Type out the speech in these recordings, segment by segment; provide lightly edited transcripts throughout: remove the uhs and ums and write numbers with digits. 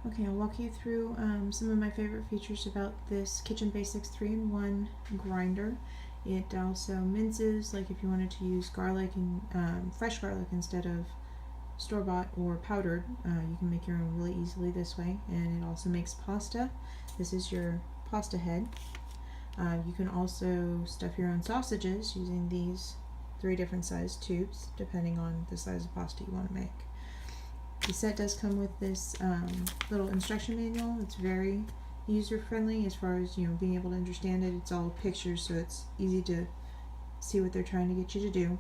Okay, I'll walk you through some of my favorite features about this Kitchen Basics 3-in-1 grinder. It also minces, like if you wanted to use garlic and fresh garlic instead of store-bought or powdered, you can make your own really easily this way. And it also makes pasta. This is your pasta head. You can also stuff your own sausages using these 3 different size tubes, depending on the size of pasta you want to make. The set does come with this little instruction manual. It's very user-friendly as far as being able to understand it. It's all pictures, so it's easy to see what they're trying to get you to do.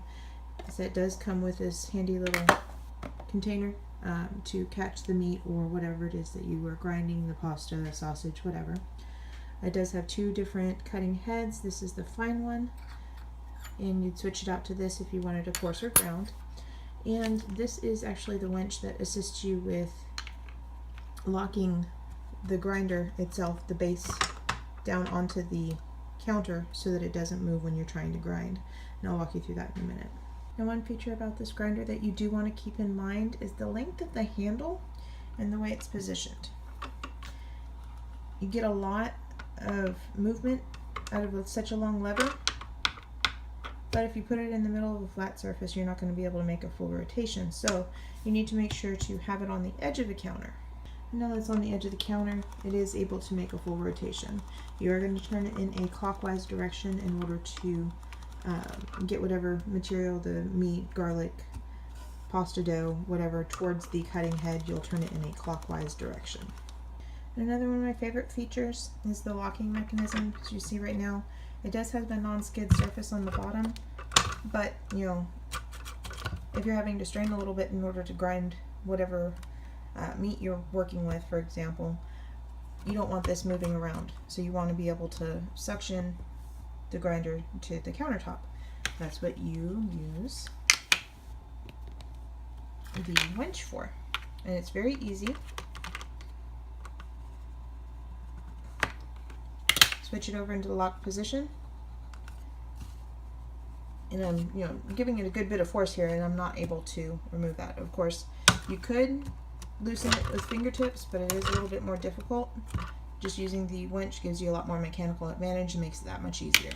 The set does come with this handy little container to catch the meat or whatever it is that you are grinding, the pasta, the sausage, whatever. It does have 2 different cutting heads. This is the fine one, and you'd switch it out to this if you wanted a coarser ground. And this is actually the wench that assists you with locking the grinder itself, the base, down onto the counter so that it doesn't move when you're trying to grind. And I'll walk you through that in a minute. Now, one feature about this grinder that you do want to keep in mind is the length of the handle and the way it's positioned. You get a lot of movement out of such a long lever, but if you put it in the middle of a flat surface, you're not going to be able to make a full rotation. So you need to make sure to have it on the edge of the counter. And now that it's on the edge of the counter, it is able to make a full rotation. You are going to turn it in a clockwise direction in order to get whatever material, the meat, garlic, pasta dough, whatever, towards the cutting head. You'll turn it in a clockwise direction. And another one of my favorite features is the locking mechanism. As you see right now, it does have the non-skid surface on the bottom, but if you're having to strain a little bit in order to grind whatever meat you're working with, for example, you don't want this moving around. So you want to be able to suction the grinder to the countertop. That's what you use the wench for. And it's very easy. Switch it over into the locked position. And I'm giving it a good bit of force here, and I'm not able to remove that. Of course, you could loosen it with fingertips, but it is a little bit more difficult. Just using the wench gives you a lot more mechanical advantage and makes it that much easier.